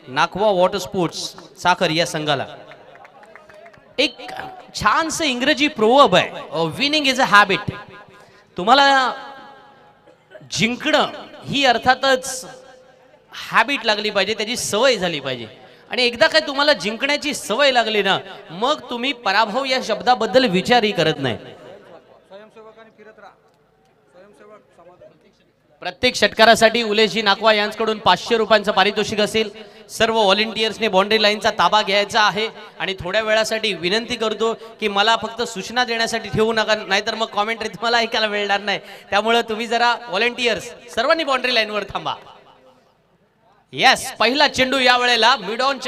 Nakhwa water sports साखर या संघाला एक छानसं इंग्रजी प्रोवर्ब आहे, विनिंग इज अ हॅबिट. तुम्हाला जिंकणं ही अर्थातच हॅबिट लागली पाहिजे, त्याची सवय झाली पाहिजे. आणि एकदा काय तुम्हाला जिंकण्याची सवय लागली ना, मग तुम्ही पराभव या शब्दाबद्दल विचारही करत नाही. प्रत्येक षटकारासाठी उलेशजी नाखवा यांच्याकडून 500 रुपयांचं पारितोषिक असेल. सर्व व्हॉलेंटियर्सने बाउंड्री लाईनचा ताबा घ्यायचा आहे आणि थोड्या वेळासाठी विनंती करतो की मला फक्त सूचना देण्यासाठी ठेवू नका, नाहीतर मग कॉमेंट्री तुम्हाला ऐकायला मिळणार नाही. त्यामुळे तुम्ही जरा व्हॉलेंटियर्स सर्वांनी बाउंड्री लाईनवर थांबा. येस, पहिला चेंडू या वेळेला मिड ऑन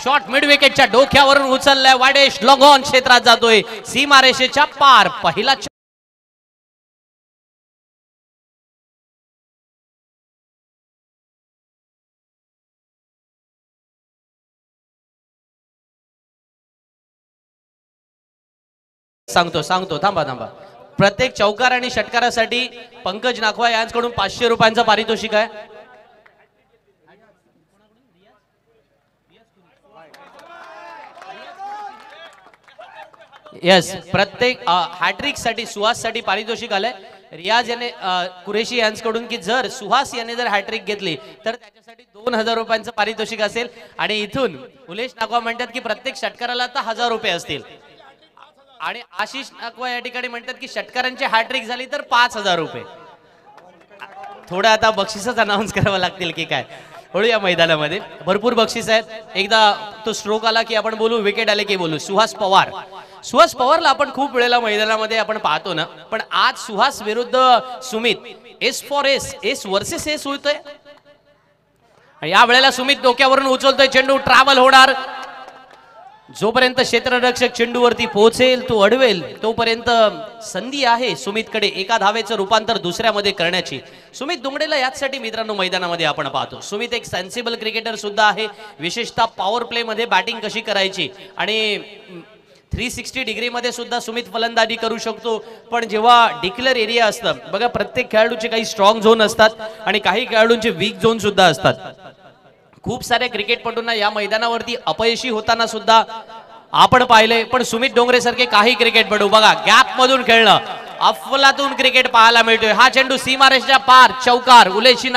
शॉट मिड विकेटच्या डोक्यावरून उचललाय. वाडेश लॉंग ऑन क्षेत्रात जातोय, सीमारेषेच्या पार. पहिला सांगतो थांबा. प्रत्येक चौकार आणि षटकारासाठी पंकज नाखवा यांच्याकडून 500 रुपयांचं पारितोषिक आहे. येस, प्रत्येक हॅट्रिक साठी सुहास साठी पारितोषिक आलंय. रियाज याने कुरेशी यांच्याकडून की जर सुहास याने जर हॅट्रिक घेतली तर त्याच्यासाठी 2000 रुपयांचं पारितोषिक असेल. आणि इथून उलेश नाखवा म्हणतात की प्रत्येक षटकाराला आता 1000 रुपये असतील. आणि आशिष नाखवा या ठिकाणी म्हणतात की षटकारांची हॅट्रिक झाली तर 5000 रुपये. थोडं आता बक्षीसच अनाऊन्स करावं लागतील की काय. या मैदानामध्ये भरपूर बक्षीस आहेत. एकदा तो स्ट्रोक आला की आपण बोलू, विकेट आले की बोलू. सुहास पवारला आपण खूप वेळेला मैदानामध्ये आपण पाहतो ना, पण आज सुहास विरुद्ध Sumit, S for S versus S होतोय. या वेळेला सुमित डोक्यावरून उचलतोय, चेंडू ट्रॅव्हल होणार. जोपर्यंत क्षेत्ररक्षक चेंडूवरती पोहोचेल, तो अडवेल, तोपर्यंत संधी आहे सुमितकडे एका धावेचं रूपांतर दुसऱ्यामध्ये करण्याची. सुमित दुंगडेला याचसाठी मित्रांनो मैदानामध्ये आपण पाहतो. सुमित एक सेन्सिबल क्रिकेटर सुद्धा आहे, विशेषतः पॉवर प्ले मध्ये बॅटिंग कशी करायची. आणि 360 डिग्री मध्ये सुद्धा सुमित फलंदाजी करू शकतो. पण जेव्हा डिक्लेअर एरिया असतं बघा, प्रत्येक खेळाडूचे काही स्ट्रॉंग झोन असतात आणि काही खेळाडूंचे वीक झोन सुद्धा असतात. खूप सारे क्रिकेटपटूंना या मैदानावरती अपयशी होताना सुद्धा आपण पाहिले, पण सुमित डोंगरे सारखे काही क्रिकेटपटू बघा गॅप मधून खेळणं, अफलातून क्रिकेट पाहायला मिळतोय. हा चेंडू सीमारेषेच्या पार, चौकार. उलेशी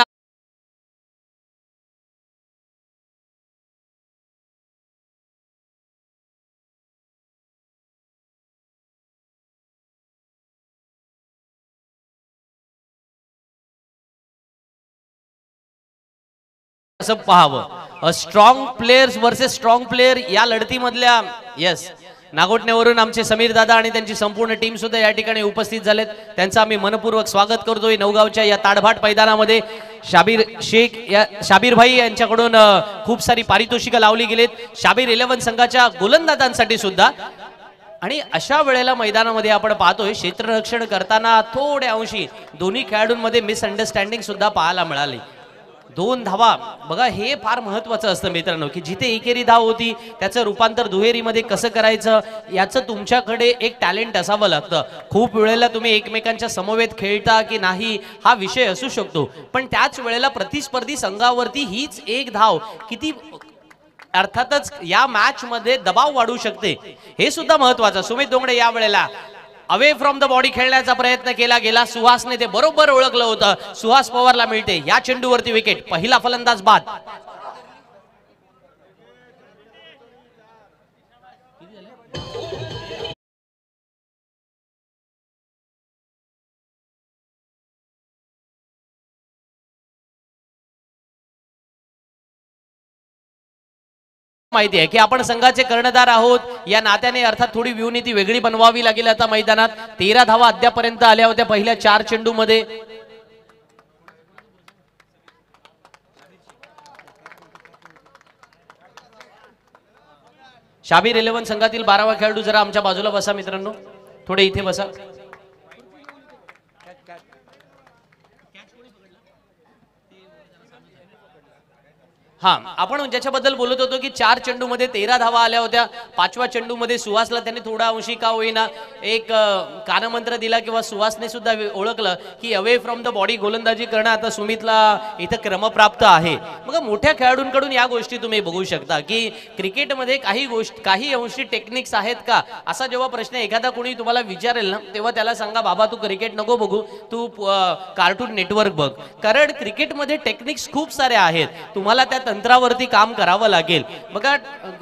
असं पाहावं. Strong players versus strong player या लढतीमधल्या येस नागोठण्यावरून आमचे समीर दादा आणि त्यांची संपूर्ण टीम सुद्धा या ठिकाणी उपस्थित झालेत. त्यांचं आम्ही मनपूर्वक स्वागत करतोय नवगावच्या या ताडभाट मैदानामध्ये. शाबीर भाई यांच्याकडून खूप सारी पारितोषिकं लावली गेलीत, शाबीर 11 संघाच्या गोलंदाजांसाठी सुद्धा. आणि अशा वेळेला मैदानामध्ये आपण पाहतोय क्षेत्ररक्षण करताना थोड्या अंशी दोन्ही खेळाडूंमध्ये मिसअंडरस्टँडिंग सुद्धा पाहायला मिळाली. 2 धावा बघा, हे फार महत्वाचं असतं मित्रांनो, की जिथे एकेरी धाव होती त्याचं रूपांतर दुहेरीमध्ये कसं करायचं, याचं तुमच्याकडे एक टॅलेंट असावं लागतं. खूप वेळेला तुम्ही एकमेकांच्या समवेत खेळता की नाही हा विषय असू शकतो, पण त्याच वेळेला प्रतिस्पर्धी संघावरती हीच एक धाव किती अर्थातच या मॅच मध्ये दबाव वाढू शकते, हे सुद्धा महत्वाचं. सुमित डोंगरे या वेळेला अवे फ्रॉम द बॉडी खेळण्याचा प्रयत्न केला गेला. सुहासने ते बरोबर ओळखलं होतं. सुहास पवारला मिळते या चेंडूवरती विकेट. पहिला फलंदाज बाद. माहिती आहे की आपण संघाचे कर्णधार आहोत, या नात्याने अर्थात थोडी व्यूनीती वेगळी बनवावी लागेल. आता मैदानात 13 धावा अद्यापर्यंत आल्या होत्या पहिल्या 4 चेंडू मध्ये. शाबीर 11 संघातील 12वा खेळाडू जरा आमच्या बाजूला बसा मित्रांनो, थोडे इथे बसा. हा, आपण ज्याच्याबद्दल बोलत होतो की 4 चेंडूमध्ये 13 धावा आल्या होत्या. 5व्या चेंडूमध्ये सुहासला त्यांनी थोडा अंशी का होईना एक कानमंत्र दिला किंवा सुहासने सुद्धा ओळखलं की अवे फ्रॉम द बॉडी गोलंदाजी करणं आता सुमितला इथं क्रमप्राप्त आहे. मग मोठ्या खेळाडूंकडून या गोष्टी तुम्ही बघू शकता की क्रिकेटमध्ये काही अंशी टेक्निक्स आहेत का, असा जेव्हा प्रश्न एखादा कोणी तुम्हाला विचारेल ना, तेव्हा त्याला सांगा बाबा तू क्रिकेट नको बघू, तू कार्टून नेटवर्क बघ. कारण क्रिकेटमध्ये टेक्निक्स खूप साऱ्या आहेत, तुम्हाला त्या तंत्रावरती काम करावं लागेल. बघा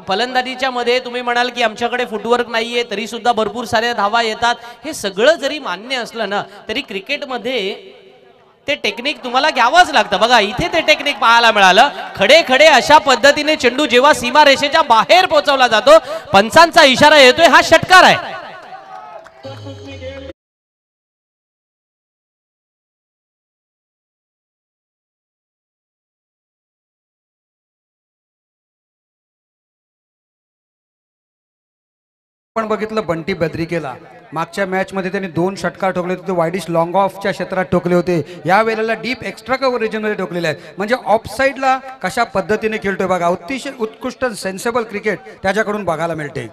फलंदाजीच्या मध्ये तुम्ही म्हणाल की आमच्याकडे फुटवर्क नाहीये तरी सुद्धा भरपूर साऱ्या धावा येतात. हे सगळं जरी मान्य असलं ना तरी क्रिकेटमध्ये ते टेक्निक तुम्हाला घ्यावंच लागतं. बघा इथे ते टेक्निक पाहायला मिळालं. खडे खडे अशा पद्धतीने चेंडू जेव्हा सीमारेषेच्या बाहेर पोहोचवला जातो, पंचांचा इशारा येतोय, हा षटकार आहे. आपण बघितलं बंटी बद्रिकेला मागच्या मॅच मध्ये त्यांनी 2 षटकार ठोकले होते, वाईडिश लॉंग ऑफच्या क्षेत्रात ठोकले होते. या वेळेला डीप एक्स्ट्रा कव्हर रिजन मध्ये ठोकलेले आहेत. म्हणजे ऑफ साईडला कशा पद्धतीने खेळतोय बघा. अतिशय उत्कृष्ट सेन्सेबल क्रिकेट त्याच्याकडून बघायला मिळते.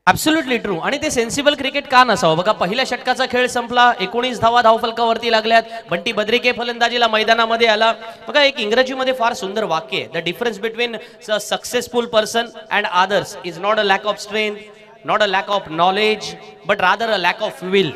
Absolutely true. आणि ते सेन्सिबल क्रिकेट का नसावं. बघा पहिल्या षटकाचा खेळ संपला, 19 धावा धावफलकावरती लागल्यात. बंटी बद्रिके फलंदाजीला मैदानामध्ये आला. बघा एक इंग्रजीमध्ये फार सुंदर वाक्य आहे, the difference between successful person and others is not a lack of strength, not a lack of knowledge, but rather a lack of will.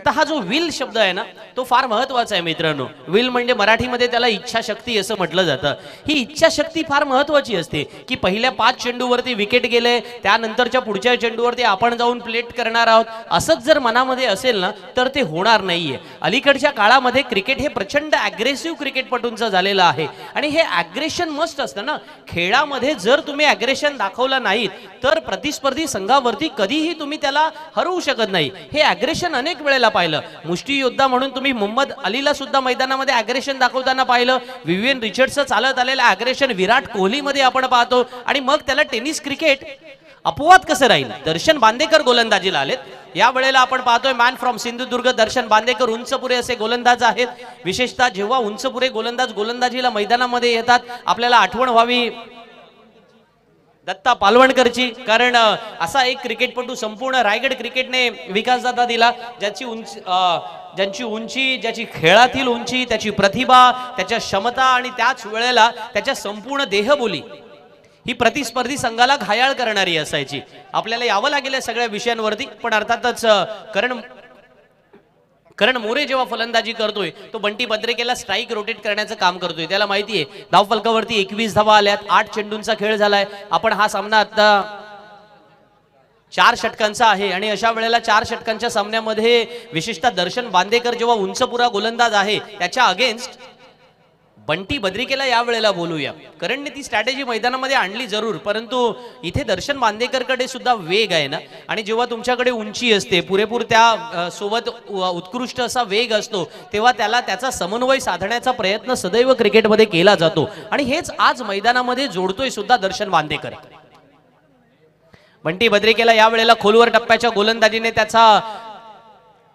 तर हा जो विल शब्द आहे ना तो फार महत्वाचा आहे मित्रांनो. विल म्हणजे मराठीमध्ये त्याला इच्छाशक्ती असं म्हटलं जातं. ही इच्छाशक्ती फार महत्वाची असते की पहिल्या 5 चेंडूवरती विकेट गेले, त्यानंतरच्या पुढच्या चेंडूवरती आपण जाऊन प्लेट करणार आहोत, असंच जर मनामध्ये असेल ना तर ते होणार नाहीये. अलीकडच्या काळामध्ये क्रिकेट हे प्रचंड ॲग्रेसिव्ह क्रिकेटपटूंचं झालेलं आहे आणि हे ॲग्रेशन मस्ट असतं ना. खेळामध्ये जर तुम्ही ॲग्रेशन दाखवलं नाहीत तर प्रतिस्पर्धी संघावरती कधीही तुम्ही त्याला हरवू शकत नाही. हे ॲग्रेशन अनेक वेळेला पाहिलं. मुष्टियोद्धा म्हणून तुम्ही मोहम्मद अलीला सुद्धा मैदानामध्ये ॲग्रेशन दाखवताना पाहिलं. विवियन रिचर्डचं चालत आलेलं ॲग्रेशन विराट कोहलीमध्ये आपण पाहतो. आणि मग त्याला टेनिस क्रिकेट अपवाद कसं राहील. दर्शन बांदेकर गोलंदाजीला आलेत. या वेळेला आपण पाहतोय मॅन फ्रॉम सिंधुदुर्ग दर्शन बांदेकर उंचपुरे असे गोलंदाज आहेत. विशेषतः जेव्हा उंचपुरे गोलंदाज गोलंदाजीला मैदानामध्ये येतात आपल्याला आठवण व्हावी दत्ता पालवणकरची. कारण असा एक क्रिकेटपटू संपूर्ण रायगड क्रिकेटने विकासदाता दिला ज्यांची उंची, ज्याची खेळातील उंची, त्याची प्रतिभा, त्याच्या क्षमता आणि त्याच वेळेला त्याच्या संपूर्ण देहबोली ही प्रतिस्पर्धी संघाला घायाळ करणारी असायची. आपल्याला यावं लागेल सगळ्या विषयांवरती. पण अर्थातच करण मोरे जेव्हा फलंदाजी करतोय तो बंटी बद्रिकेला स्ट्राईक रोटेट करण्याचं काम करतोय. त्याला माहिती आहे धावफलकावरती 21 धावा आल्यात, 8 चेंडूंचा खेळ झालाय. आपण हा सामना आता 4 षटकांचा आहे आणि अशा वेळेला 4 षटकांच्या सामन्यामध्ये विशेषतः दर्शन बांदेकर जेव्हा उंचपुरा गोलंदाज आहे त्याच्या अगेन्स्ट बंटी बद्रिकेला या वेळेला बोलूया. करणने ती स्ट्रॅटेजी मैदानामध्ये आणली जरूर, परंतु इथे दर्शन बांदेकरकडे सुद्धा वेग आहे ना. आणि जेव्हा तुमच्याकडे उंची असते पुरेपूर त्या सोबत उत्कृष्ट असा वेग असतो तेव्हा त्याचा समन्वय साधण्याचा प्रयत्न सदैव क्रिकेटमध्ये केला जातो. आणि हेच आज मैदानामध्ये जोडतोय सुद्धा दर्शन बांदेकर. बंटी बद्रिकेला या वेळेला खोलवर टप्प्याच्या गोलंदाजीने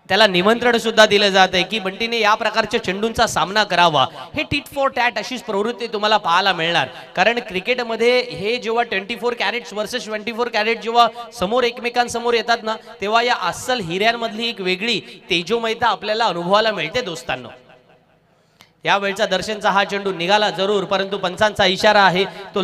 त्याला निमंत्रण सुद्धा दिलं जात आहे की बंटीने या प्रकारच्या चेंडूंचा सामना करावा. हे टिट फॉर टॅट अशीच प्रवृत्ती तुम्हाला पाहायला मिळणार. कारण क्रिकेटमध्ये हे जेव्हा 24 कॅरेट्स वर्सेस 24 कॅरेट जेव्हा समोर एकमेकांसमोर येतात ना तेव्हा या अस्सल हिऱ्यांमधली एक वेगळी तेजोमयता आपल्याला अनुभवायला मिळते दोस्तांनो. या वेळचा दर्शनचा हा चेंडू निघाला जरूर, परंतु पंचांचा इशारा आहे तो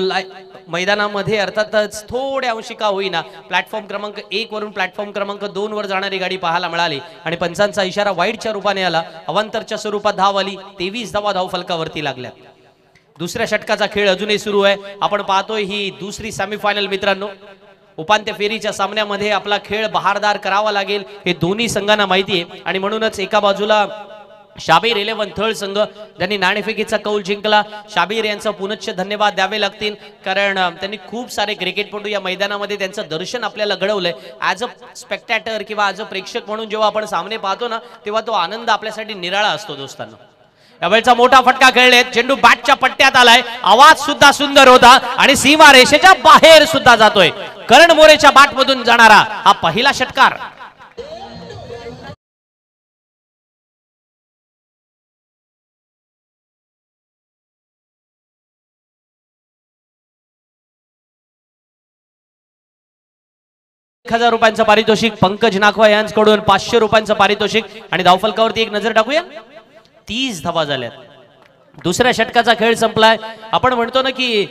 मैदानामध्ये अर्थातच थोड्या अंशी का होईना प्लॅटफॉर्म क्रमांक 1 वरून प्लॅटफॉर्म क्रमांक 2 वर जाणारी गाडी पाहायला मिळाली आणि पंचांचा इशारा वाईडच्या रूपाने आला. अवांतरच्या स्वरूपात धाव आली. 23 धावा धावफलकावरती लागल्या. दुसऱ्या षटकाचा खेळ अजूनही सुरू आहे. आपण पाहतोय ही दुसरी सेमीफायनल मित्रांनो. उपांत्य फेरीच्या सामन्यामध्ये आपला खेळ बहारदार करावा लागेल हे दोन्ही संघांना माहिती आहे. आणि म्हणूनच एका बाजूला शाबीर 11 थळ संघ ज्यांनी नाणेफेकीचा कौल जिंकला. शाबीर यांचा पुनश्च धन्यवाद द्यावे लागतील कारण त्यांनी खूप सारे क्रिकेटपटू या मैदानामध्ये त्यांचं दर्शन आपल्याला घडवलंय. ॲज अ स्पेक्टॅटर किंवा ॲज अ प्रेक्षक म्हणून जेव्हा आपण सामने पाहतो ना तेव्हा तो आनंद आपल्यासाठी निराळा असतो दोस्तांनो. यावेळचा मोठा फटका खेळले. चेंडू बॅटच्या पट्ट्यात आलाय. आवाज सुद्धा सुंदर होता आणि सीमा रेषेच्या बाहेर सुद्धा जातोय. करण मोरेच्या बॅटमधून जाणारा हा पहिला षटकार 1000 रुपयांचं पारितोषिक पंकज नाखवा यांच्याकडून 500 रुपयांचं पारितोषिक आणि धावफलकावरती एक नजर टाकूया. 30 धावा झाल्यात. दुसऱ्या षटकाचा खेळ संपलाय. आपण म्हणतो ना की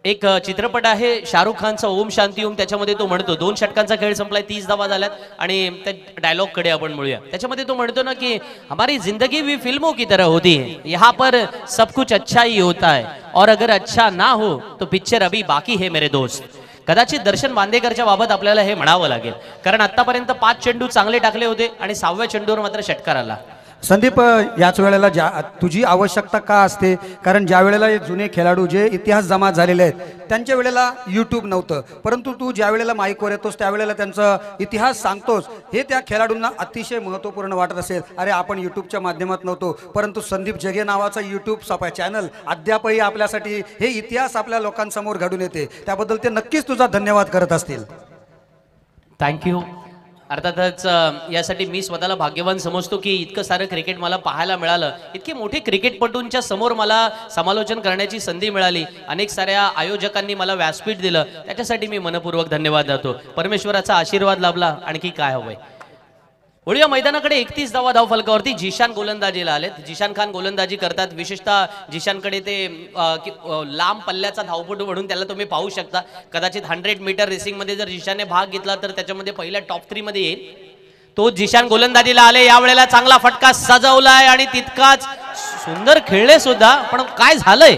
एक चित्रपट आहे शाहरुख खानचा ओम शांती ओम, त्याच्यामध्ये तो म्हणतो 2 षटकांचा खेळ संपलाय, 30 धावा झाल्यात. आणि त्या डायलॉग कडे आपण बोलूया. त्याच्यामध्ये तो म्हणतो ना की हमारी जिंदगी भी फिल्मों की तरह होती है, यहाँ पर सब कुछ अच्छा ही होता है और अगर अच्छा ना हो तो पिक्चर अभी बाकी है मेरे दोस्त. कदाचित दर्शन बांदेकरच्या बाबत आपल्याला हे म्हणावं लागेल, कारण आतापर्यंत 5 चेंडू चांगले टाकले होते आणि 6व्या चेंडूवर मात्र षटकार आला. संदीप, याच वेळेला तुझी आवश्यकता का असते, कारण ज्या वेळेला हे जुने खेळाडू जे इतिहास जमा झालेले आहेत त्यांच्या वेळेला यूट्यूब नव्हतं, परंतु तू ज्या वेळेला माईकवर येतोस त्यावेळेला त्यांचा इतिहास सांगतोस, हे त्या खेळाडूंना अतिशय महत्त्वपूर्ण वाटत असेल. अरे आपण यूट्यूबच्या माध्यमात नव्हतो, परंतु संदीप जगे नावाचा यूट्यूब चॅनल अद्यापही आपल्यासाठी हे इतिहास आपल्या लोकांसमोर घडून येते, त्याबद्दल ते नक्कीच तुझा धन्यवाद करत असतील. थँक्यू. अर्थातच यासाठी मी स्वतःला भाग्यवान समजतो की इतकं सारं क्रिकेट मला पाहायला मिळालं, इतके मोठे क्रिकेटपटूंच्या समोर मला समालोचन करण्याची संधी मिळाली, अनेक साऱ्या आयोजकांनी मला व्यासपीठ दिलं, त्याच्यासाठी मी मनपूर्वक धन्यवाद देतो. परमेश्वराचा आशीर्वाद लाभला, आणखी काय हवंय. वळूया मैदानाकडे. 31 धावा धावफलकावरती जिशान गोलंदाजीला आलेत. जिशान खान गोलंदाजी करतात. विशेषतः जिशानकडे ते लांब पल्ल्याचा धावपटू म्हणून त्याला तुम्ही पाहू शकता. कदाचित 100 मीटर रेसिंगमध्ये जर जिशानने भाग घेतला तर त्याच्यामध्ये पहिल्या टॉप 3 मध्ये येईल. तो जिशान गोलंदाजीला आले. यावेळेला चांगला फटका सजवलाय आणि तितकाच सुंदर खेळले सुद्धा, पण काय झालंय,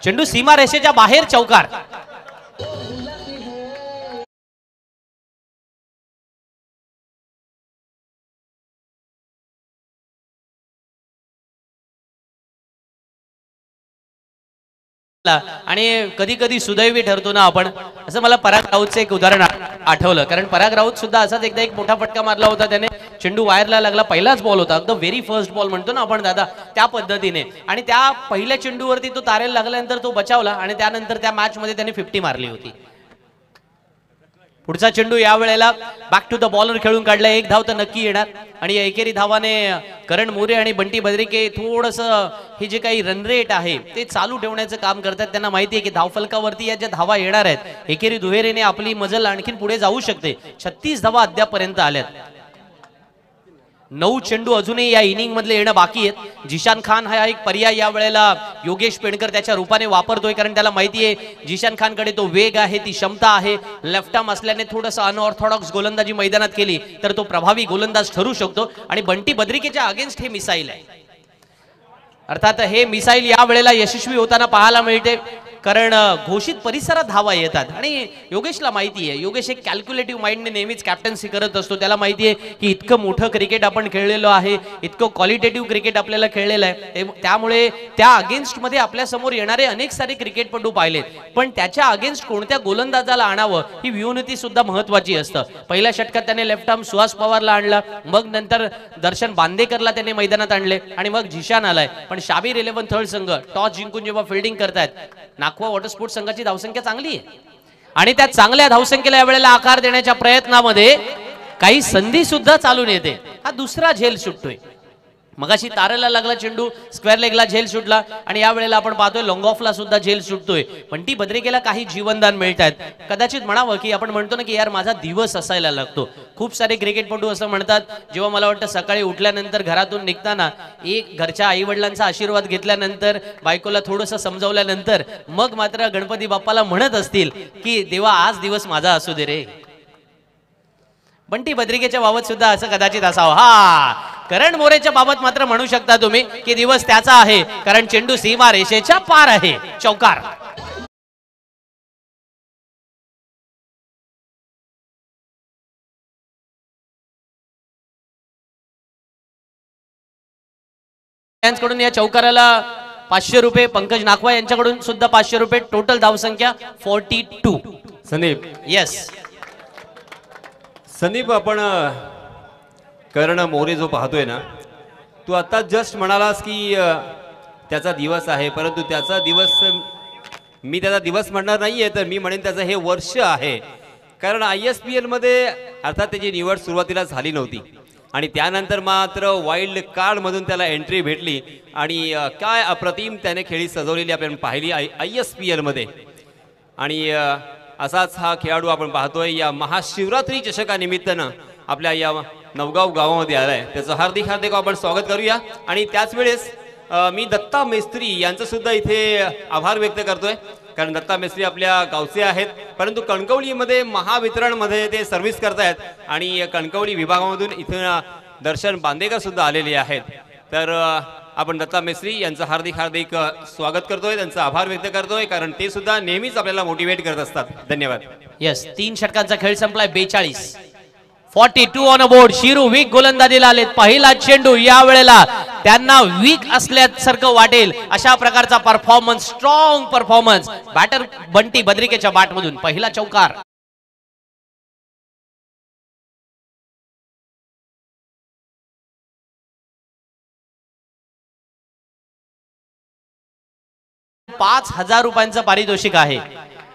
चेंडू सीमा रेषेच्या बाहेर चौकार. आणि कधी कधी सुदैवी ठरतो ना आपण, असं मला पराग राऊतचं एक उदाहरण आठवलं, कारण पराग राऊत सुद्धा असाच एकदा एक मोठा फटका मारला होता त्याने. चेंडू वायरला लागला, पहिलाच बॉल होता, अगदी व्हेरी फर्स्ट बॉल म्हणतो ना आपण दादा, त्या पद्धतीने. आणि त्या पहिल्या चेंडूवरती तो तारेला लागल्यानंतर तो बचावला आणि त्यानंतर त्या मॅच मध्ये त्याने 50 मारली होती. पुढचा चेंडू यावेळेला बॅक टू द बॉलर खेळून काढला. 1 धाव तर नक्की येणार आणि एकेरी धावाने करण मोरे आणि बंटी बद्रिके थोडंसं हे जे काही रन रेट आहे ते चालू ठेवण्याचं काम करतात. त्यांना माहिती आहे की धावफलकावरती या ज्या धावा येणार आहेत, एकेरी दुहेरीने आपली मजल आणखीन पुढे जाऊ शकते. 36 धावा अद्यापर्यंत आल्यात. 9 चेंडू अजूनही या इनिंग मधले येणं बाकी आहेत. जिशान खान हा एक पर्याय या वेळेला योगेश पेणकर त्याच्या रूपाने वापरतोय, कारण त्याला माहिती आहे जिशान खानकडे तो वेग आहे, ती क्षमता आहे. लेफ्ट आर्म असल्याने थोडंसं अनऑर्थोडॉक्स गोलंदाजी मैदानात केली तर तो प्रभावी गोलंदाज ठरू शकतो. आणि बंटी बद्रिकेच्या अगेन्स्ट हे मिसाईल आहे. अर्थात हे मिसाईल या वेळेला यशस्वी होताना पाहायला मिळते, कारण घोषित परिसरात धावा येतात. आणि योगेशला माहिती आहे, योगेश एक कॅल्क्युलेटिव्ह माइंडने नेहमीच कॅप्टन्सी करत असतो. त्याला माहिती आहे की इतकं मोठं क्रिकेट आपण खेळलेलो आहे, इतकं क्वालिटेटिव्ह क्रिकेट आपल्याला खेळलेलं आहे, त्यामुळे त्या अगेन्स्ट मध्ये आपल्या समोर येणारे अनेक सारे क्रिकेटपटू पाहिलेत, पण त्याच्या अगेन्स्ट कोणत्या गोलंदाजाला आणावं ही व्यूहनीती सुद्धा महत्वाची असतं. पहिल्या षटकात त्याने लेफ्ट आर्म सुहास पवारला आणला, मग नंतर दर्शन बांदेकरला त्याने मैदानात आणले आणि मग जिशान आलाय. पण शाबीर 11 थर्ड संघ टॉस जिंकून जेव्हा फिल्डिंग करतायत, नागवा वॉटर स्पोर्ट्स संघाची धावसंख्या चांगली आहे आणि त्या चांगल्या धावसंख्येला यावेळेला आकार देण्याच्या प्रयत्नामध्ये काही संधी सुद्धा चालून येते. हा दुसरा झेल सुटतोय. मगाशी तारेला लागला चेंडू, स्क्वेअर लेगला झेल सुटला आणि यावेळेला आपण पाहतोय लॉंग ऑफला सुद्धा झेल सुटतोय. बंटी बद्रिकेला काही जीवनदान मिळतात. कदाचित म्हणावं की आपण म्हणतो ना की यार माझा दिवस असायला लागतो. खूप सारे क्रिकेटपटू असं म्हणतात, जेव्हा मला वाटतं सकाळी उठल्यानंतर घरातून निघताना एक घरच्या आई वडिलांचा आशीर्वाद घेतल्यानंतर, बायकोला थोडंसं समजावल्यानंतर मग मात्र गणपती बाप्पाला म्हणत असतील की देवा आज दिवस माझा असू दे रे. बंटी बद्रिकेच्या बाबत सुद्धा असं कदाचित असावं. हा करण मोरेच्या बाबत मात्र म्हणू शकता तुम्ही की दिवस त्याचा आहे, कारण चेंडू सीमा रेषेच्या पार आहे, चौकार. कडून या चौकाराला 500 रुपये, पंकज नाखवा यांच्याकडून सुद्धा 500 रुपये. टोटल धावसंख्या 42. संदीप, येस संदीप, आपण कर्ण मोरे जो पाहतोय ना, तू आता जस्ट म्हणालास की त्याचा दिवस आहे, परंतु त्याचा दिवस मी त्याचा दिवस म्हणणार नाहीये, तर मी म्हणेन त्याचं हे वर्ष आहे. कारण ISPL मध्ये अर्थात त्याची निवड सुरुवातीला झाली नव्हती आणि त्यानंतर मात्र वाईल्ड कार्डमधून त्याला एंट्री भेटली आणि काय अप्रतिम त्याने खेळी सजवलेली आपण पाहिली ISPL मध्ये. आणि असाच हा खेळाडू आपण पाहतोय या महाशिवरात्री चषकानिमित्तानं आपल्या या नवगाव गावामध्ये आलाय. त्याचं हार्दिक हार्दिक आपण स्वागत करूया. आणि त्याच वेळेस मी दत्ता मेस्त्री यांचं सुद्धा इथे आभार व्यक्त करतोय, कारण दत्ता मेस्त्री आपल्या गावचे आहेत, परंतु कणकवलीमध्ये महावितरणमध्ये ते सर्व्हिस करतायत आणि कणकवली विभागामधून इथं दर्शन बांदेकर सुद्धा आलेले आहेत. तर आपण दत्ता मेस्त्री यांचं हार्दिक हार्दिक स्वागत करतोय, त्यांचा आभार व्यक्त करतोय, कारण ते सुद्धा नेहमीच आपल्याला मोटिवेट करत असतात. धन्यवाद. यस, 3 षटकांचा खेळ संपलाय. 42 42 ऑन बोर्ड. शिरू वीक गोलंदाजीला आलेत. पहिला चेंडू या वेळेला त्यांना वीक असल्यासारखं वाटेल अशा प्रकारचा performance, strong performance batter Bunty बद्रिकेच्या बॅटमधून. पहिला चौकार. ₹5,000 पारितोषिक आहे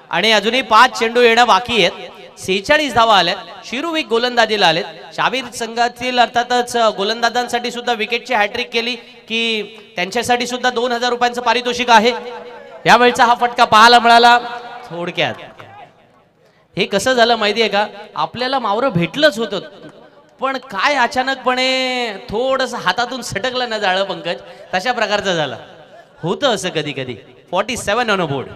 आणि अजूनही 5 चेंडू येणं बाकी आहेत. 46 धावा आल्यात. शिरूविक गोलंदाजीला आलेत. शाबीर संघातील अर्थातच गोलंदाजांसाठी सुद्धा विकेटची हॅट्रिक केली की त्यांच्यासाठी सुद्धा ₹2,000 पारितोषिक आहे. यावेळचा हा फटका पाहायला मिळाला. थोडक्यात हे कसं झालं माहिती आहे का, आपल्याला मावरं भेटलंच होतं, पण काय अचानकपणे थोडंसं हातातून सटकलं ना जाळं पंकज, तशा प्रकारचं झालं. होतं असं कधी कधी. 47 ऑन बोर्ड.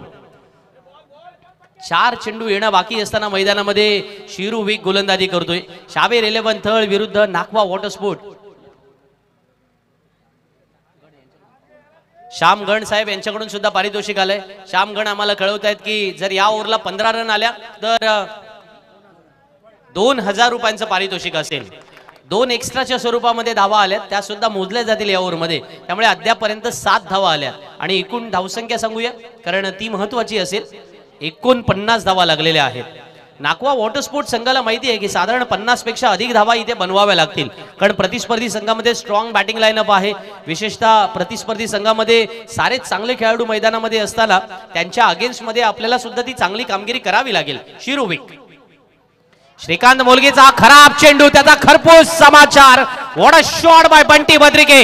4 चेंडू येणं बाकी असताना मैदानामध्ये शिरू वीक गोलंदाजी करतोय. शाबीर 11 थळ विरुद्ध नाकवा वॉटर स्पोर्ट. श्याम गण साहेब यांच्याकडून सुद्धा पारितोषिक आलंय. श्याम गण आम्हाला कळवत आहेत की जर या ओव्हरला 15 रन आल्या तर ₹2,000 पारितोषिक असेल. 2 एक्स्ट्राच्या स्वरूपामध्ये धावा आल्यात, त्या सुद्धा मोजल्या जातील या ओव्हरमध्ये. त्यामुळे अद्यापर्यंत 7 धावा आल्या आणि एकूण धावसंख्या सांगूया कारण ती महत्वाची असेल. 49 धावा लागलेल्या आहेत. नाकवा वॉटर स्पोर्ट संघाला माहिती आहे की साधारण 50 पेक्षा अधिक धावा इथे बनवाव्या लागतील, कारण प्रतिस्पर्धी संघामध्ये स्ट्रॉंग बॅटिंग लाईनअप आहे. विशेषतः प्रतिस्पर्धी संघामध्ये सारेच चांगले खेळाडू मैदानामध्ये असताना त्यांच्या अगेन्स्ट मध्ये आपल्याला सुद्धा ती चांगली कामगिरी करावी लागेल. शिरूविक. श्रीकांत मोलगेचा खराब चेंडू, त्याचा खरपूस समाचार. What a shot by Bunty Badrike.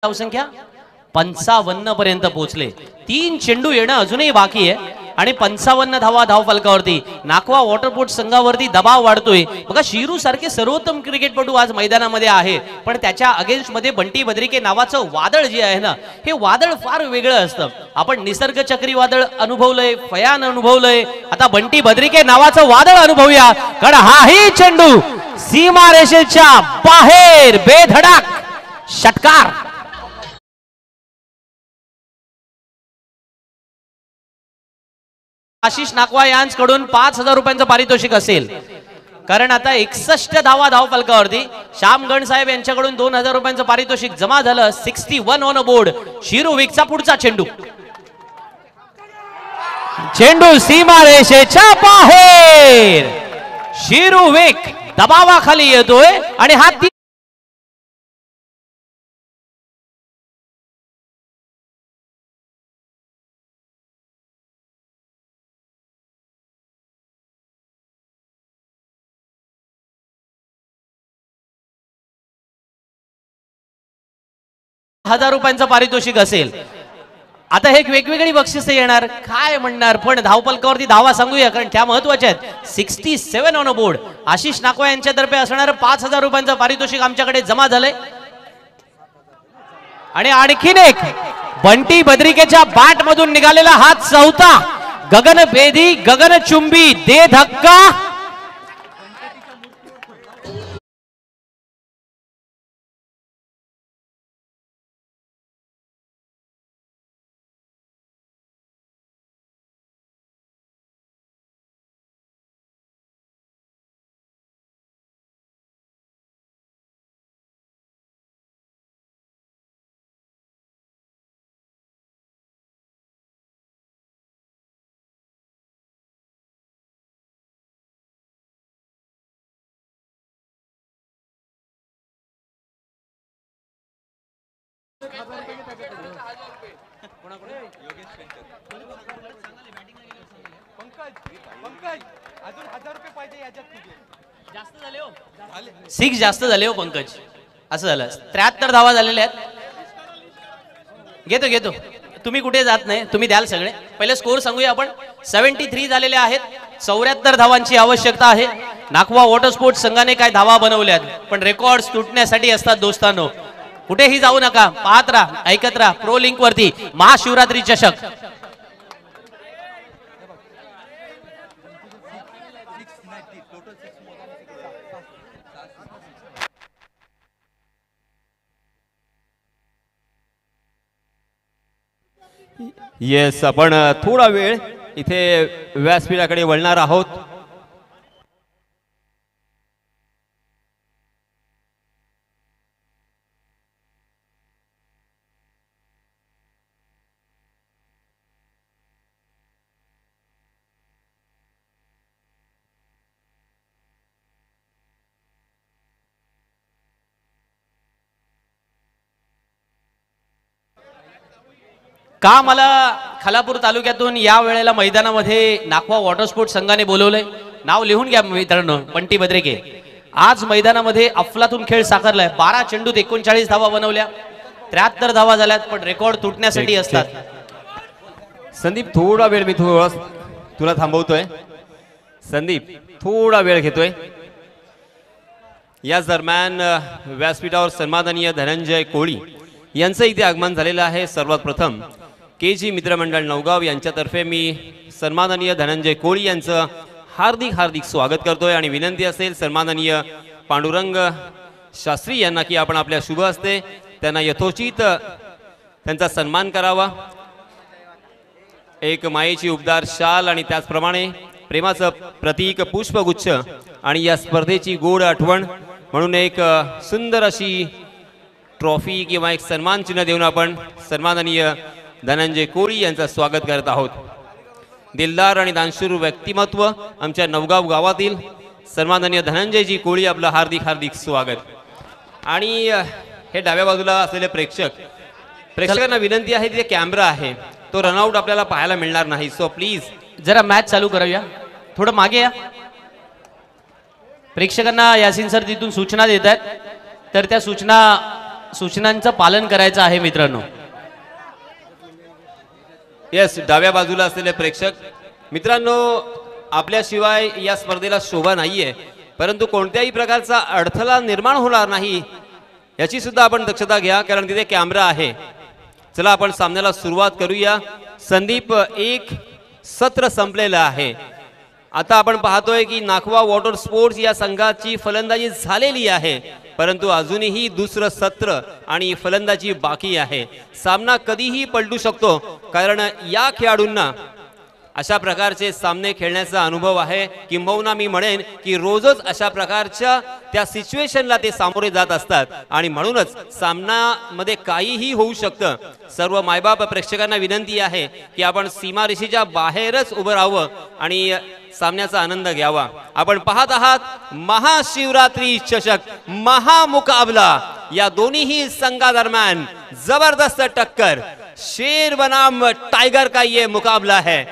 धावसंख्या 55 पर्यंत पोहोचले. 3 चेंडू येणं अजूनही बाकी आहे आणि 55 धावा धावफलकावरती. नाकवा वॉटरपोर्ट संघावरती दबाव वाढतोय. बघा, शिरू सारखे सर्वोत्तम क्रिकेटपटू आज मैदानामध्ये आहे, पण त्याच्या अगेन्स्ट मध्ये बंटी बद्रिके नावाचं वादळ जे आहे ना, हे वादळ फार वेगळं असतं. आपण निसर्ग चक्रीवादळ अनुभवलंय, फयान अनुभवलंय, आता बंटी बद्रिके नावाचं वादळ अनुभवूया. कारण हाही चेंडू सीमारेषेच्या बाहेर बेधडक षटकार. आशिष नाकवा यांच्याकडून ₹5,000 पारितोषिक असेल, कारण आता 61 धावा धावफलकावरती. श्याम गण साहेब यांच्याकडून ₹2,000 पारितोषिक जमा झालं. 61 ऑन बोर्ड. शिरू विकचा पुढचा चेंडू. चेंडू सीमारेषेच्या बाहेर. शिरू विक दबावाखाली येतोय आणि हा ₹1,000 पारितोषिक असेल. आता हे वेगवेगळी बक्षिसे येणार, काय म्हणणार, पण धावफलकावरती धावा सांगूया कारण त्या महत्वाच्या आहेत. 67 ऑन बोर्ड. आशिष नाकवा यांच्यातर्फे असणार ₹5,000 पारितोषिक आमच्याकडे जमा झालंय. आणि आणखीन एक बंटी बद्रिकेच्या बॅट मधून निघालेला हा चौथा गगनभेदी गगनचुंबी दे धक्का. सिक्स जास्त झाले हो पंकज, असं झालं. 73 धावा झालेल्या आहेत. घेतो तुम्ही कुठे जात नाही, तुम्ही द्याल सगळे. पहिले स्कोर सांगूया आपण. 73 झालेले आहेत. 74 धावांची आवश्यकता आहे. नाखवा वॉटर स्पोर्ट्स संघाने काय धावा बनवल्यात, पण रेकॉर्ड्स तुटण्यासाठी असतात दोस्तांनो. कुठेही जाऊ नका, पाहत राहा, ऐकत राहा. प्रो लिंक वरती महाशिवरात्री चषक. येस, आपण थोडा वेळ इथे व्यासपीठाकडे वळणार आहोत. का मला खालापूर तालुक्यातून या वेळेला मैदानामध्ये नाखवा वॉटर स्पोर्ट्स संघाने बोलवलंय, नाव लिहून घ्या मित्रांनो. बंटी बद्रेके. आज मैदानामध्ये अफलातून खेळ साकारलाय. 12 चेंडूत 39 धावा बनवल्या. 73 धावा झाल्यात, पण रेकॉर्ड तुटण्यासाठी असतात. संदीप थोडा वेळ मी तुला थांबवतोय. संदीप थोडा वेळ घेतोय. याच दरम्यान व्यासपीठावर सन्माननीय धनंजय कोळी यांचं इथे आगमन झालेलं आहे. सर्वात प्रथम KG मित्रमंडळ नवगाव यांच्यातर्फे मी सन्माननीय धनंजय कोळी यांचं हार्दिक स्वागत करतोय आणि विनंती असेल सन्माननीय पांडुरंग शास्त्री यांना की आपण आपल्या शुभ हस्ते त्यांना यथोचित त्यांचा सन्मान करावा. एक मायेची उबदार शाल आणि त्याचप्रमाणे प्रेमाचं प्रतीक पुष्पगुच्छ आणि या स्पर्धेची गोड आठवण म्हणून एक सुंदर अशी ट्रॉफी किंवा एक सन्मान चिन्ह देऊन आपण सन्माननीय धनंजय कोळी यांचं स्वागत करत आहोत. दिलदार आणि दानशूर व्यक्तिमत्व आमच्या नवगाव गावातील सन्माननीय धनंजयजी कोळी, आपलं हार्दिक स्वागत. आणि हे डाव्या बाजूला असलेले प्रेक्षकांना विनंती आहे, तिथे कॅमेरा आहे, तो रनआउट आपल्याला पाहायला मिळणार नाही. सो प्लीज जरा मॅच चालू करूया, थोडं मागे या. प्रेक्षकांना यासिन सर तिथून सूचना देत आहेत, तर त्या सूचनांचं पालन करायचं आहे मित्रांनो. येस, डाव्या बाजूला असलेले प्रेक्षक मित्रांनो, आपल्याशिवाय या स्पर्धेला शोभा नाहीये, परंतु कोणत्याही प्रकारचा अडथळा निर्माण होणार नाही याची सुद्धा आपण दक्षता घ्या, कारण तिथे कॅमेरा आहे. चला आपण सामन्याला सुरुवात करूया. संदीप, एक सत्र संपलेलं आहे. आता आपण पाहतोय की नाखवा वॉटर स्पोर्ट्स या संघाची फलंदाजी झालेली आहे, परंतु अजूनही दुसरं सत्र आणि फलंदाजी बाकी आहे. सामना कधीही पलटू शकतो, कारण या खेळाडूंना अशा प्रकारचे सामने खेळण्याचा अनुभव आहे. किंबहुना मी म्हणेन की रोजच अशा प्रकारच्या त्या सिच्युएशनला ते सामोरे जात असतात आणि म्हणूनच सामनामध्ये काहीही होऊ शकतं. सर्व मायबाप प्रेक्षकांना विनंती आहे की आपण सीमारेषेच्या बाहेरच उभं राहावं आणि सामन्याचा आनंद घ्यावा. आपण पाहत आहात महाशिवरात्री चषक महामुकाबला. या दोन्ही संघादरम्यान जबरदस्त टक्कर. शेर बनाम टाइगर का ये मुकाबला है.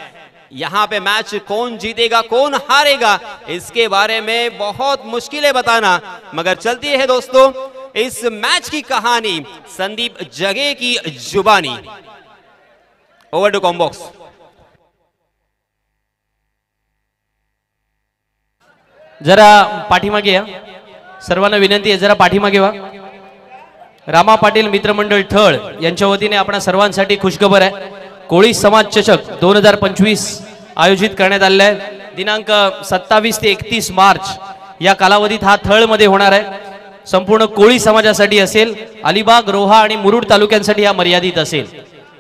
यहाँ पे मैच कौन जीतेगा कौन हारेगा इसके बारे में बहुत मुश्किल है बताना, मगर चलती है दोस्तों इस मैच की कहानी संदीप जगे की जुबानी. ओवर टू कॉम्बॉक्स. जरा पाठीमागे या, सर्वांना विनंती आहे जरा पाठीमागे व्हा. रामा पाटील मित्रमंडळ ठळ यांच्या वतीने आपणा सर्वांसाठी खुशखबर आहे. कोळी समाज चषक 2025 आयोजित करण्यात आलेला आहे. दिनांक 27 ते 31 मार्च या कालावधीत हा थळ मध्ये होणार आहे. संपूर्ण कोळी समाजासाठी असेल. अलिबाग, रोहा आणि मुरुड तालुक्यांसाठी हा मर्यादित असेल.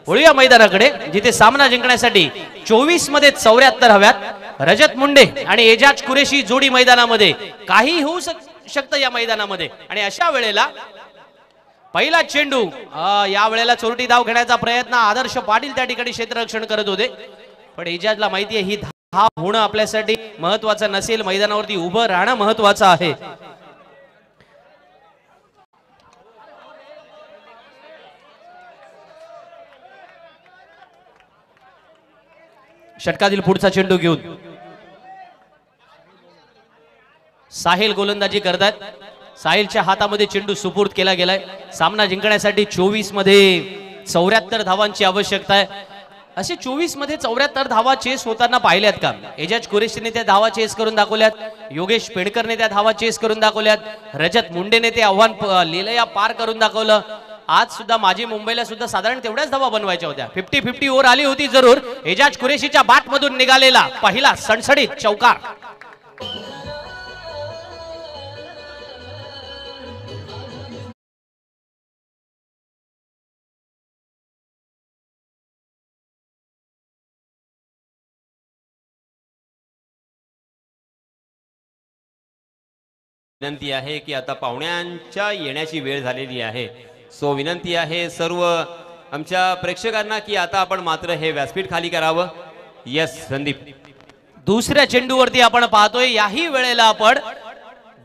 वळूया मैदानाकडे, जिथे सामना जिंकण्यासाठी 24 मध्ये 74 हव्यात. रजत मुंडे आणि एजाज कुरेशी जोडी मैदानामध्ये. काही होऊ शकतं या मैदानामध्ये, आणि अशा वेळेला पहिला चेंडू या वेळेला चोरटी धाव घेण्याचा प्रयत्न आदर्श पाटील त्या ठिकाणी क्षेत्ररक्षण करत होते, पण एजाजला माहिती आहे ही धाव होणं आपल्यासाठी महत्वाचं नसेल, मैदानावरती उभं राहणं महत्वाचं आहे. षटकातील पुढचा चेंडू घेऊन साहिल गोलंदाजी करतात. साहिलच्या हातामध्ये चेंडू सुपूर्द केला गेलाय. सामना जिंकण्यासाठी 24 मध्ये 74 धावांची आवश्यकता आहे. असे 24 मध्ये 74 धावा चेस होताना पाहिल्यात का? एजाज कुरेशीने त्या धावा चेस करून दाखवल्यात. योगेश पेडकरने त्या धावा चेस करून दाखवल्यात. रजत मुंडेने ते आव्हान लिलया पार करून दाखवलं. आज सुद्धा माझी मुंबईला सुद्धा साधारण तेवढ्याच धावा बनवायच्या होत्या. 50-50 ओव्हर आली होती जरूर. एजाज कुरेशीच्या बॅट मधून निघालेला पहिला सणसणीत चौकार. विनंती आहे की आता पाहुण्यांच्या येण्याची वेळ झालेली आहे. सो विनंती आहे सर्व आमच्या प्रेक्षकांना की आता आपण मात्र हे व्यासपीठ खाली करावं. यस संदीप. दुसऱ्या चेंडूवरती आपण पाहतोय याही वेळेला आपण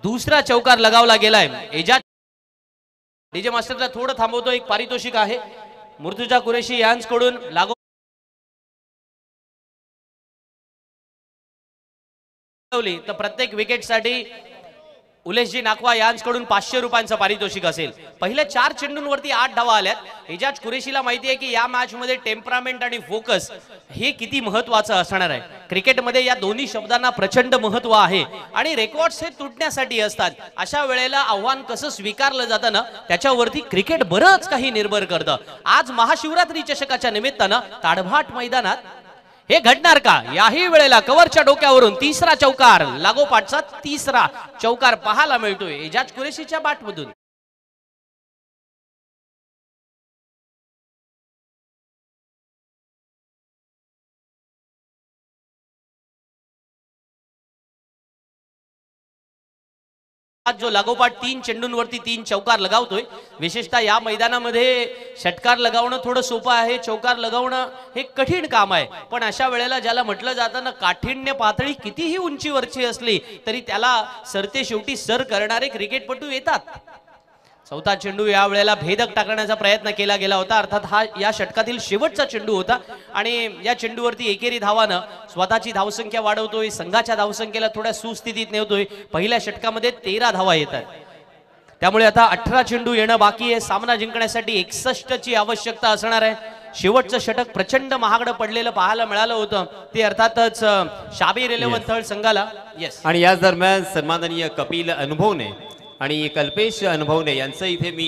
दुसरा चौकार लगावला गेलाय. एजाज डीजे मास्टरला थोडं थांबवतो. एक पारितोषिक आहे मुर्तुजा कुरेशी यांच्याकडून लागू तर प्रत्येक विकेटसाठी उलेशजी नाकवा यांच्याकडून 500 रुपयांचं पारितोषिक असेल. पहिल्या 4 चेंडूंवरती 8 धावा आल्यात. एजाज कुरेशीला माहिती आहे की या मॅच मध्ये टेम्परामेंट आणि फोकस हे किती महत्वाचं असणार आहे. क्रिकेटमध्ये या दोन्ही शब्दांना प्रचंड महत्व आहे आणि रेकॉर्ड्स हे तुटण्यासाठी असतात. अशा वेळेला आव्हान कसं स्वीकारलं जातं ना त्याच्यावरती क्रिकेट बरंच काही निर्भर करतं. आज महाशिवरात्री चषकाच्या निमित्तानं ताडभाट मैदानात हे घडणार का? याही वेळेला कव्हरच्या डोक्यावरून तिसरा चौकार, लागोपाठचा तिसरा चौकार पाहायला मिळतोय एजाज कुरेशीच्या बॅटमधून. आज जो लागोपाठ 3 चेंडूंवरती 3 चौकार लगावतोय. विशेषतः या मैदानामध्ये षटकार लगावणं थोडं सोपं आहे, चौकार लगावणं हे कठीण काम आहे. पण अशा वेळेला ज्याला म्हटलं जातं ना काठिण्य पातळी कितीही उंचीवरची असली तरी त्याला सरते शेवटी सर करणारे क्रिकेटपटू येतात. चौथा चेंडू या वेळेला भेदक टाकण्याचा प्रयत्न केला गेला होता. अर्थात हा या षटकातील शेवटचा चेंडू होता आणि या चेंडूवरती एकेरी धावानं स्वतःची धावसंख्या वाढवतोय. संघाच्या धावसंख्येला थोड्या सुस्थितीत नेवतोय. पहिल्या षटकामध्ये 13 धावा येतात. त्यामुळे आता 18 चेंडू येणं बाकी आहे. सामना जिंकण्यासाठी 61 ची आवश्यकता असणार आहे. शेवटचं षटक प्रचंड महागडं पडलेलं पाहायला मिळालं होतं. ते अर्थातच शाबीर 11 थळ संघाला. येस. आणि याच दरम्यान सन्माननीय कपिल अनुभवने आणि कल्पेश अनुभवने यांचं इथे मी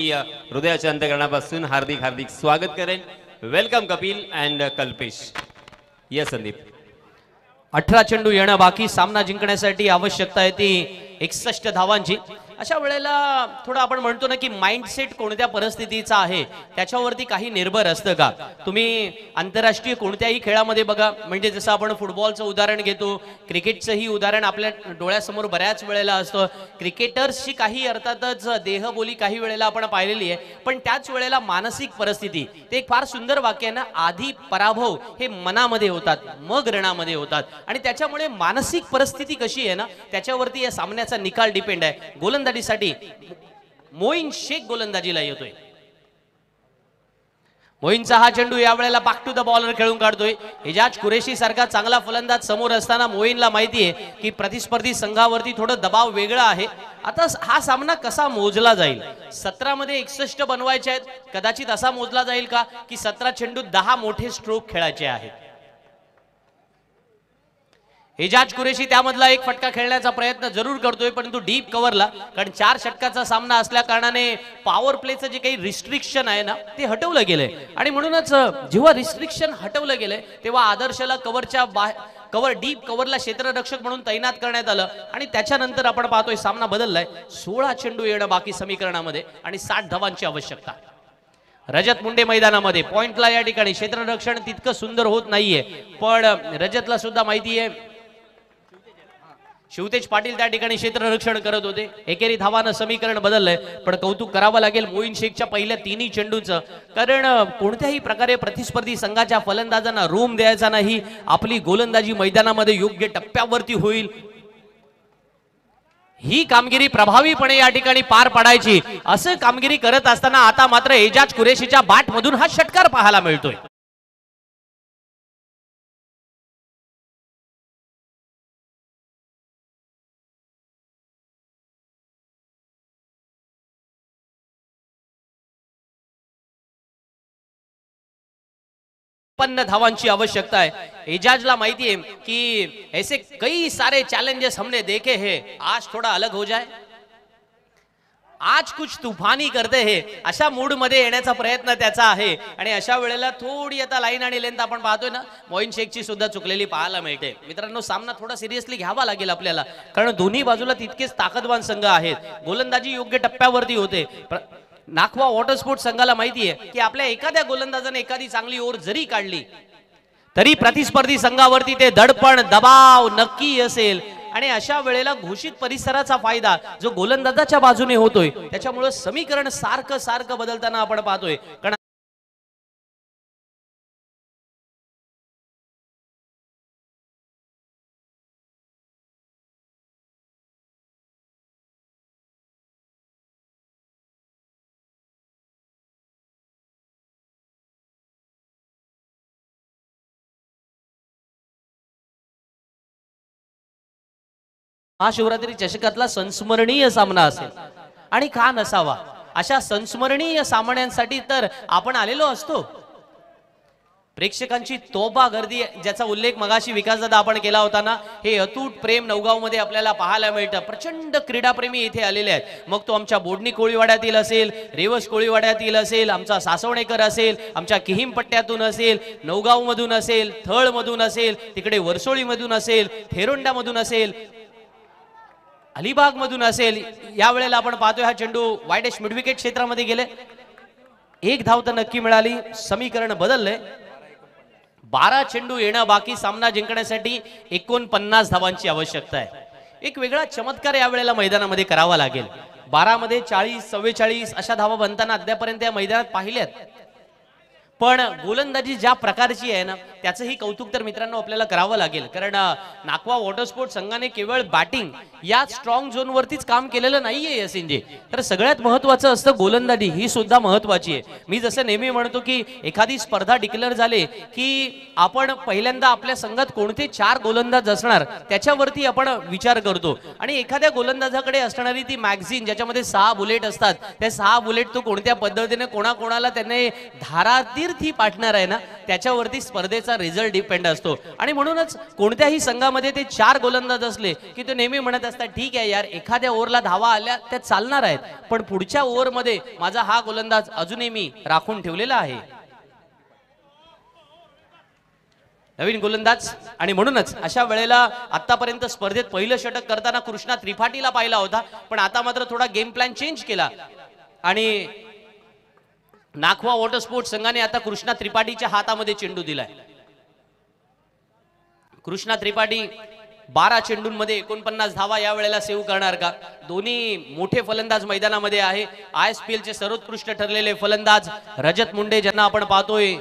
हृदयाच्या अंतःकरणापासून हार्दिक हार्दिक स्वागत करेन. Welcome Kapil and Kalpesh. Yes Sandeep. 18 चेंडू येणं बाकी. सामना जिंकण्यासाठी आवश्यकता आहे ती 61 धावांची. अशा वेळेला थोडं आपण म्हणतो ना की माइंडसेट कोणत्या परिस्थितीचा आहे त्याच्यावरती काही निर्भर असतं का? तुम्ही आंतरराष्ट्रीय कोणत्याही खेळामध्ये बघा, म्हणजे जसं आपण फुटबॉलचं उदाहरण घेतो, क्रिकेटचंही उदाहरण आपल्या डोळ्यासमोर बऱ्याच वेळेला असतं. क्रिकेटर्सची काही अर्थातच देहबोली काही वेळेला आपण पाहिलेली आहे. पण त्याच वेळेला मानसिक परिस्थिती, ते एक फार सुंदर वाक्य आहे ना, आधी पराभव हे मनामध्ये होतात मग रणामध्ये होतात. आणि त्याच्यामुळे मानसिक परिस्थिती कशी आहे ना त्याच्यावरती या सामन्याचा निकाल डिपेंड आहे. गोलंदाजीसाठी मोईन शेख गोलंदाजीला येतोय. मोईनचा हा चेंडू या वेळेला बॅक टू द बॉलर खेळून काढतोय. एजाज कुरेशी सारखा चांगला फलंदाज समोर असताना मोईनला माहिती आहे की प्रतिस्पर्धी संघावरती थोडं दबाव वेगळा आहे. आता हा सामना कसा मोजला जाईल? 17 मध्ये 61 बनवायचे आहेत. कदाचित असा मोजला जाईल का की 17 चेंडूत 10 मोठे स्ट्रोक खेळायचे आहेत. एजाज कुरेशी त्यामधला एक फटका खेळण्याचा प्रयत्न जरूर करतोय परंतु डीप कव्हरला, कारण 4 षटकाचा सामना असल्या कारणाने पॉवर प्लेचं जे काही रिस्ट्रिक्शन आहे ना ते हटवलं गेलंय. आणि म्हणूनच जेव्हा रिस्ट्रिक्शन हटवलं गेलंय तेव्हा आदर्शला कव्हर डीप कव्हरला क्षेत्ररक्षक म्हणून तैनात करण्यात आलं आणि त्याच्यानंतर आपण पाहतोय सामना बदललाय. 16 चेंडू येणं बाकी समीकरणामध्ये आणि 60 धावांची आवश्यकता. रजत मुंडे मैदानामध्ये पॉइंटला या ठिकाणी क्षेत्ररक्षण तितकं सुंदर होत नाहीये, पण रजतला सुद्धा माहिती आहे शिवतेज पाटील त्या ठिकाणी क्षेत्ररक्षण करत होते. एकेरी धावानं समीकरण बदललंय. पण कौतुक करावं लागेल मोईन शेखच्या पहिल्या 3 चेंडूचं, कारण कोणत्याही प्रकारे प्रतिस्पर्धी संघाच्या फलंदाजांना रूम द्यायचा नाही. आपली गोलंदाजी मैदानामध्ये योग्य टप्प्यावरती होईल, ही कामगिरी प्रभावीपणे या ठिकाणी पार पाडायची. असं कामगिरी करत असताना आता मात्र एजाज कुरेशीच्या बॅटमधून हा षटकार पाहायला मिळतोय. 56 धावांची आवश्यकता है। एजाजला माहिती है कि ऐसे कई सारे चैलेंजेस हमने देखे हैं, आज थोड़ा अलग हो जाए, आज कुछ तूफानी करते हैं, अशा मूड मध्ये येण्याचा प्रयत्न त्याचा आहे। आणि अशा वेळेला थोडी आता लाईन आणि लेंथ आपण पाहतोय ना, मोईन शेखची सुद्धा चुकलेली पाहायला मिळते। मित्रांनो, सामना थोडा सिरियसली घ्यावा लागेल आपल्याला, कारण दोन्ही बाजूला तितकेच ताकदवान संघ आहेत। गोलंदाजी योग्य टप्प्यावरती होते। नाखवा वॉटर स्पोर्ट्स संघाला माहिती आहे की आपल्या एखाद्या गोलंदाजाने एखादी चांगली ओव्हर जरी काढली तरी प्रतिस्पर्धी संघावरती ते दडपण दबाव नक्की असेल। आणि अशा वेळेला घोषित परिसराचा फायदा जो गोलंदाजाच्या बाजूने होतोय, त्याच्यामुळे समीकरण सारखं सारखं बदलताना आपण पाहतोय। कारण महाशिवरात्री चषकातला संस्मरणीय सामना असेल, आणि का नसावा, अशा संस्मरणीय सामन्यांसाठी तर आपण आलेलो असतो। प्रेक्षकांची तोबा गर्दी, ज्याचा उल्लेख मगाशी विकासदादा आपण केला होता ना, हे अतूट प्रेम नवगाव मध्ये आपल्याला पाहायला मिळतं। प्रचंड क्रीडाप्रेमी इथे आलेले आहेत, मग तो आमच्या बोडणी कोळीवाड्यातील असेल, रेवस कोळीवाड्यातील असेल, आमचा सासवणेकर असेल, आमच्या किहिम पट्ट्यातून असेल, नवगाव मधून असेल, थळ मधून असेल, तिकडे वर्सोळी मधून असेल, थेरोंडा मधून असेल, अलिबाग मधून असेल। या वेळेला आपण पाहतोय हा चेंडू वाईडेस्ट मिड विकेट क्षेत्रामध्ये गेले, एक धाव तर नक्की मिळाली, समीकरण बदलले। 12 चेंडू येणं बाकी, सामना जिंकण्यासाठी 49 धावांची आवश्यकता आहे। एक वेगळा चमत्कार या वेळेला मैदानामध्ये करावा लागेल। 12 मध्ये 40 44 अशा धावा बनताना अद्यापर्यंत या मैदानात पाहिल्यात, पण गोलंदाजी ज्या प्रकारची आहे ना, त्याचंही कौतुक तर मित्रांनो आपल्याला करावं लागेल। कारण नाखवा वॉटर स्पोर्ट्स संघाने केवळ बॅटिंग या स्ट्रॉंग झोन वरतीच काम केलेलं नाहीये यसिनजी, तर सगळ्यात महत्त्वाचं असतं गोलंदाजी, ही सुद्धा महत्त्वाची आहे। मी जसं नेहमी म्हणतो की एखादी स्पर्धा डिक्लेअर झाली की आपण पहिल्यांदा आपल्या संघात कोणते 4 गोलंदाज असणार त्याच्यावरती आपण विचार करतो, आणि एखाद्या गोलंदाजाकडे असणारी ती मॅगझिन ज्याच्यामध्ये 6 बुलेट असतात, त्या 6 बुलेट तो कोणत्या पद्धतीने कोणाकोणाला त्याने धारातीर्थी पार्टनर आहे ना, त्याच्यावरती स्पर्धेचा रिझल्ट डिपेंड असतो। आणि म्हणूनच कोणत्याही संघामध्ये ते 4 गोलंदाज असले की तो नेहमी म्हणत असतात, ठीक आहे यार, एखाद्या ओव्हरला धावा आल्या त्या चालणार आहेत, पण पुढच्या ओव्हरमध्ये माझा हा गोलंदाज अजूनही मी राखून ठेवलेला आहे, नवीन गोलंदाज। आणि म्हणूनच अशा वेळेला आतापर्यंत स्पर्धेत पहिलं षटक करताना कृष्णा त्रिपाठीला पाहिला होता, पण आता मात्र थोडा गेम प्लॅन चेंज केला आणि नाखवा वॉटर स्पोर्ट्स संघाने आता कृष्णा त्रिपाठीच्या हातामध्ये चेंडू दिलाय। कृष्णा त्रिपाठी 12 चेंडूंमध्ये 49 धावा या वेळेला सेव्ह करणार का? दोन्ही मोठे फलंदाज मैदानामध्ये आहे। ISPL चे सर्वोत्कृष्ट ठरलेले फलंदाज रजत मुंडे, ज्यांना आपण पाहतोय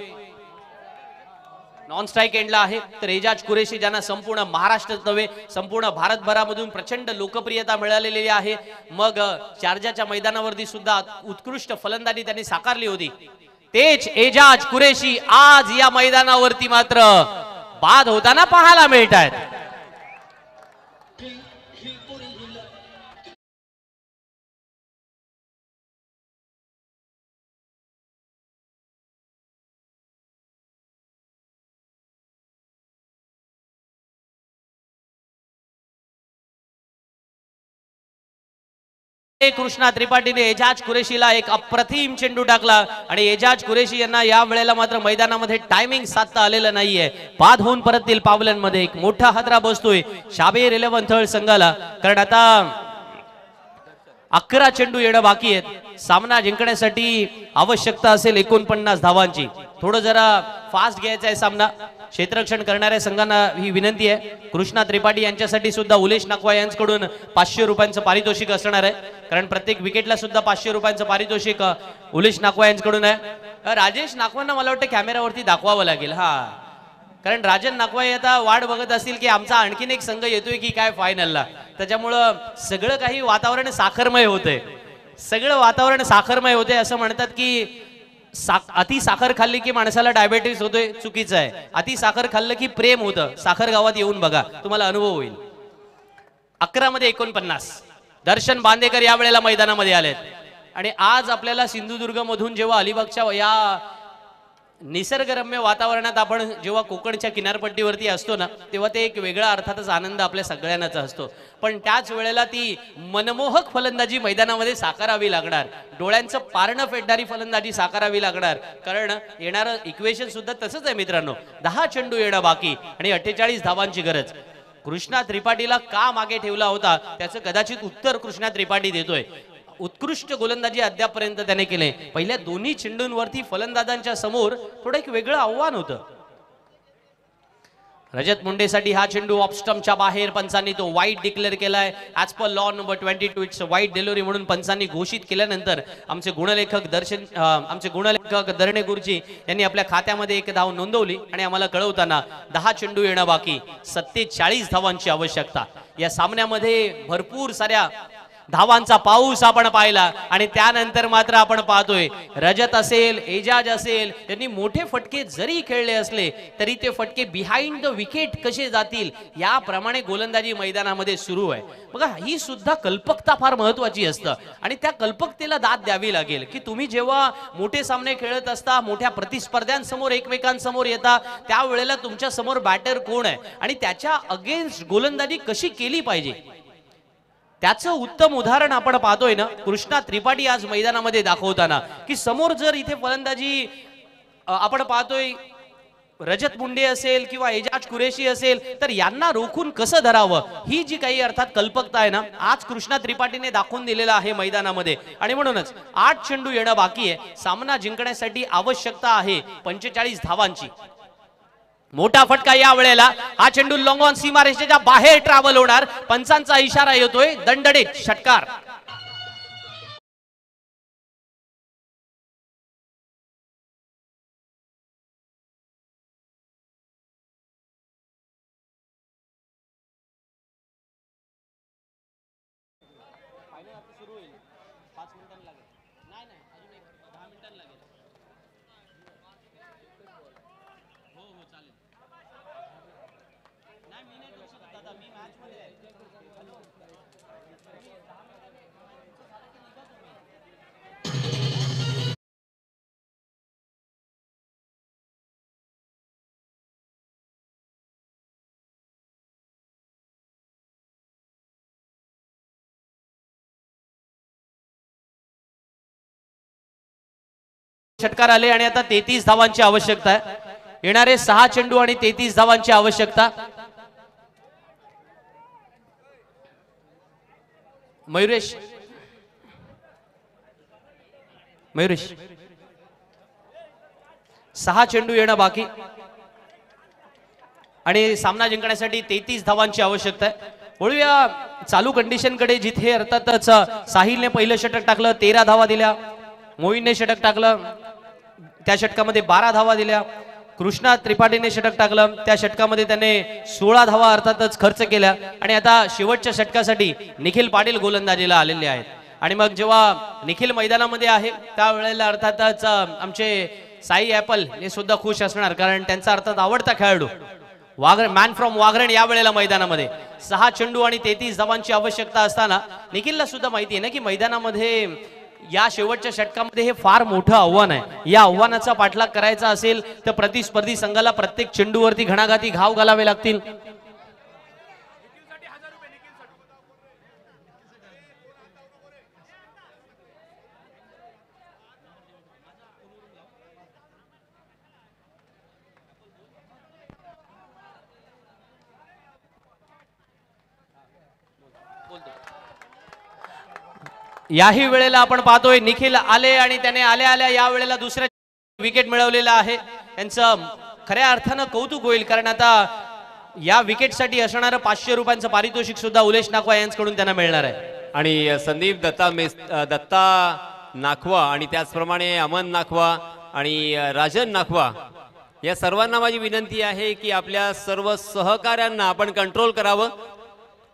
नॉन स्ट्राइक एंडला आहे, तर एजाज कुरेशी, ज्यांना संपूर्ण महाराष्ट्र नव्हे संपूर्ण भारतभरामधून प्रचंड लोकप्रियता मिळालेली आहे। मग चार्जाच्या मैदानावरती सुद्धा उत्कृष्ट फलंदाजी त्यांनी साकारली होती, तेच एजाज कुरेशी आज या मैदानावरती मात्र बाद होताना पाहायला मिळत आहेत। कृष्णा त्रिपाठीने एजाज कुरेशीला एक अप्रतिम चेंडू टाकला, आणि एजाज कुरेशी यांना या वेळेला मात्र मैदानामध्ये टायमिंग साधता आलेलं नाहीये। बाद होऊन परततील पावलांमध्ये एक मोठा हादरा बसतोय शाबेर 11 थळ संघाला, कारण आता 11 चेंडू येणं बाकी आहेत। सामना जिंकण्यासाठी आवश्यकता असेल 49 धावांची। थोडं जरा फास्ट घ्यायचा आहे सामना, क्षेत्ररक्षण करणाऱ्या संघांना ही विनंती आहे। कृष्णा त्रिपाठी यांच्यासाठी सुद्धा उलेश नाखवा यांच्याकडून 500 रुपयांचं पारितोषिक असणार आहे, कारण प्रत्येक विकेटला सुद्धा 500 रुपयांचं पारितोषिक उलेश नाखवा यांच्याकडून आहे। राजेश नाखवांना मला वाटतं कॅमेरावरती दाखवावं लागेल, हा, कारण राजन नाखवा आता वाट बघत असतील की आमचा आणखीन एक संघ येतोय की काय फायनलला, त्याच्यामुळं सगळं काही वातावरण साखरमय होतंय, सगळं वातावरण साखरमय होते। असं म्हणतात की अति साखर खाल्ली की माणसाला डायबिटीज होतोय, चुकीचं आहे। अति साखर खाल्लं की प्रेम होतं, साखर गावात येऊन बघा, तुम्हाला अनुभव होईल। 11 मध्ये 49 दर्शन बांदेकर या वेळेला मैदानामध्ये आलेत, आणि आज आपल्याला सिंधुदुर्ग मधून जेव्हा अलिबागच्या या निसर्गरम्य वातावरणात आपण जेव्हा कोकणच्या किनारपट्टीवरती असतो ना, तेव्हा ते एक वेगळा अर्थातच आनंद आपल्या सगळ्यांनाच असतो. पण त्याच वेळेला ती मनमोहक फलंदाजी मैदानामध्ये साकारावी लागणार, डोळ्यांचं पारणं फेडणारी फलंदाजी साकारावी लागणार. कारण येणारं इक्वेशन सुद्धा तसंच आहे मित्रांनो. 10 चेंडू येणं बाकी आणि 48 धावांची गरज. कृष्णा त्रिपाठीला का मागे ठेवला होता त्याचं कदाचित उत्तर कृष्णा त्रिपाठी देतोय. उत्कृष्ट गोलंदाजी अद्यापर्यंत त्याने केले. पहिल्या दोन्ही चेंडूंवरती फलंदाजांच्या समोर थोडं एक वेगळं आव्हान होतं. रजत मुंडेसाठी हा चेंडू ऑफ स्टंपच्या बाहेर पंचांनी तो वाईट डिक्लेअर केलाय. As per law number 22 it's वाईट डिलिव्हरी म्हणून पंचांनी घोषित केल्यानंतर आमचे गुणलेखक दरणे गुरुजी यांनी आपल्या खात्यामध्ये एक धाव नोंदवली आणि आम्हाला कळवताना 10 चेंडू येणं बाकी, 47 धावांची आवश्यकता. या सामन्यामध्ये भरपूर साऱ्या धावांचा पाऊस आपण पाहिला आणि त्यानंतर मात्र आपण पाहतोय रजत असेल, एजाज असेल, त्यांनी मोठे फटके जरी खेळले असले तरी ते फटके बिहाइंड द विकेट कसे जातील याप्रमाणे गोलंदाजी मैदानामध्ये सुरू आहे. बघा, ही सुद्धा कल्पकता फार महत्वाची असतं आणि त्या कल्पकतेला दाद द्यावी लागेल की तुम्ही जेव्हा मोठे सामने खेळत असता, मोठ्या प्रतिस्पर्ध्यांसमोर एकमेकांसमोर येता, त्यावेळेला तुमच्या समोर बॅटर कोण आहे आणि त्याच्या अगेन्स्ट गोलंदाजी कशी केली पाहिजे त्याचं उत्तम उदाहरण आपण पाहतोय ना कृष्णा त्रिपाठी आज मैदानामध्ये दाखवताना. की समोर जर इथे फलंदाजी आपण पाहतोय रजत मुंडे असेल किंवा एजाज कुरेशी असेल तर यांना रोखून कसं धरावं, ही जी काही अर्थात कल्पकता आहे ना, आज कृष्णा त्रिपाठीने दाखवून दिलेला आहे मैदानामध्ये. आणि म्हणूनच 8 चेंडू येणं बाकी आहे. सामना जिंकण्यासाठी आवश्यकता आहे 45 धावांची. मोठा फटका या वेळेला. हा चेंडू लॉंग ऑन सीमारेषेच्या बाहेर ट्रॅव्हल होणार. पंचांचा इशारा येतोय, दणदणीत षटकार. षटकार आले आणि आता 33 धावांची आवश्यकता आहे. येणारे 6 चेंडू आणि 33 धावांची आवश्यकता. मयुरेश 6 चेंडू येणं बाकी आणि सामना जिंकण्यासाठी 33 धावांची आवश्यकता आहे. वळूया चालू कंडिशन कडे, जिथे अर्थातच साहिलने पहिलं षटक टाकलं, 13 धावा दिल्या. मोईनने षटक टाकलं, त्या षटकामध्ये 12 धावा दिल्या. कृष्णा त्रिपाठीने षटक टाकलं, त्या षटकामध्ये त्याने 16 धावा अर्थातच खर्च केल्या. आणि आता शेवटच्या षटकासाठी निखिल पाटील गोलंदाजीला आलेले आहेत. आणि मग जेव्हा निखिल मैदानामध्ये आहे त्यावेळेला अर्थातच आमचे साई ॲपल हे सुद्धा खुश असणार, कारण त्यांचा अर्थात आवडता खेळाडू मॅन फ्रॉम वाघरण या वेळेला मैदानामध्ये. 6 चेंडू आणि 33 धावांची आवश्यकता असताना निखिलला सुद्धा माहिती आहे ना की मैदानामध्ये या शेवटच्या षटकामध्ये हे फार मोठं आव्हान आहे. या आव्हानाचा पाठलाग करायचा असेल तर प्रतिस्पर्धी संघाला प्रत्येक चेंडूवरती घणाघाती घाव घालावे लागतील. याही वेळेला आपण पाहतोय निखिल आले आणि त्याने आल्या आल्या या वेळेला दुसऱ्या विकेट मिळवलेला आहे. त्यांचं खऱ्या अर्थानं कौतुक होईल, कारण आता या विकेटसाठी असणारं 500 रुपयांचं पारितोषिक सुद्धा उलेश नाखवा यांच्याकडून त्यांना मिळणार आहे. आणि संदीप दत्ता नाखवा आणि त्याचप्रमाणे अमन नाखवा आणि राजन नाखवा या सर्वांना माझी विनंती आहे की आपल्या सर्व सहकाऱ्यांना आपण कंट्रोल करावं,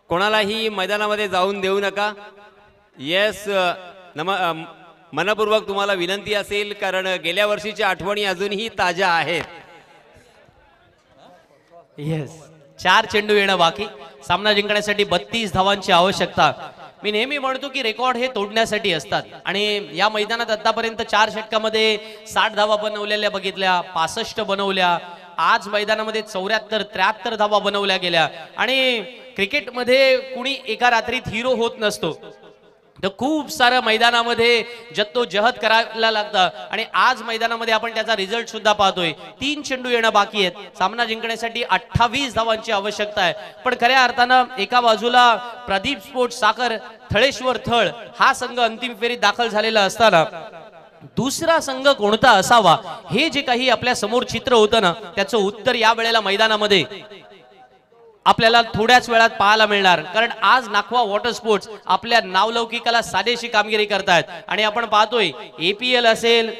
कोणालाही मैदानामध्ये जाऊन देऊ नका. येस, मनपूर्वक तुम्हाला विनंती असेल, कारण गेल्या वर्षीच्या आठवणी अजूनही ताज्या आहेत. येस, 4 चेंडू येणं बाकी. सामना जिंकण्यासाठी 32 धावांची आवश्यकता. मी नेहमी म्हणतो की रेकॉर्ड हे तोडण्यासाठी असतात आणि या मैदानात आतापर्यंत 4 षटकामध्ये 60 धावा बनवलेल्या बघितल्या, 65 बनवल्या. आज मैदानामध्ये 74 73 धावा बनवल्या गेल्या. आणि क्रिकेटमध्ये कुणी एका रात्रीत हिरो होत नसतो, तर खूप सारं मैदानामध्ये जद्दोजहद करायला लागतं आणि आज मैदानामध्ये आपण त्याचा रिझल्ट सुद्धा पाहतोय. 3 चेंडू येणं बाकी आहेत. सामना जिंकण्यासाठी 28 धावांची आवश्यकता आहे. पण खऱ्या अर्थानं एका बाजूला प्रदीप स्पोर्ट्स साखर थळेश्वर थळ हा संघ अंतिम फेरीत दाखल झालेला असताना दुसरा संघ कोणता असावा हे जे काही आपल्या समोर चित्र होतं ना, त्याचं उत्तर या वेळेला मैदानामध्ये आपल्याला थोड्याच वेळात पाहायला मिळणार. कारण आज नाखवा वॉटर स्पोर्ट्स आपल्या नावलौकिकाला साजेशी कामगिरी करतायत आणि आपण पाहतोय APL असेल,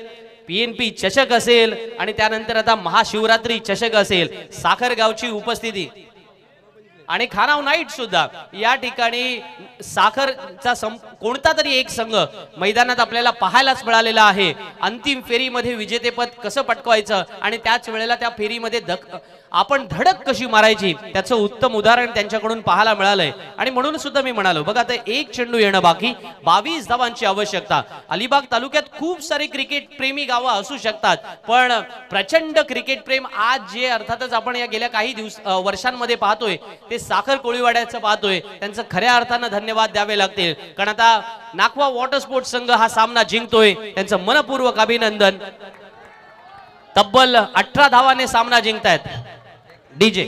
PNP चषक असेल आणि त्यानंतर आता महाशिवरात्री चषक असेल, साखरगावची उपस्थिती आणि खानाव नाईट सुद्धा. या ठिकाणी साखरचा कोणता तरी एक संघ मैदानात आपल्याला पाहायलाच मिळालेला आहे. अंतिम फेरीमध्ये विजेतेपद कसं पटकवायचं आणि त्याच वेळेला त्या फेरीमध्ये आपण धडक कशी मारायची त्याचं उत्तम उदाहरण त्यांच्याकडून पाहायला मिळालंय. आणि म्हणून सुद्धा मी म्हणालो बघा, आता 1 चेंडू येणं बाकी, 22 धावांची आवश्यकता. अलिबाग तालुक्यात खूप सारे क्रिकेट प्रेमी गावं असू शकतात, पण प्रचंड क्रिकेट प्रेम आज जे अर्थातच आपण या गेल्या काही वर्षांमध्ये पाहतोय ते साखर कोळीवाड्याचं पाहतोय. त्यांचं खऱ्या अर्थानं धन्यवाद द्यावे लागतील. कारण आता नाखवा वॉटर स्पोर्ट्स संघ हा सामना जिंकतोय, त्यांचं मनपूर्वक अभिनंदन. तब्बल 18 धावाने सामना जिंकतायत. DJ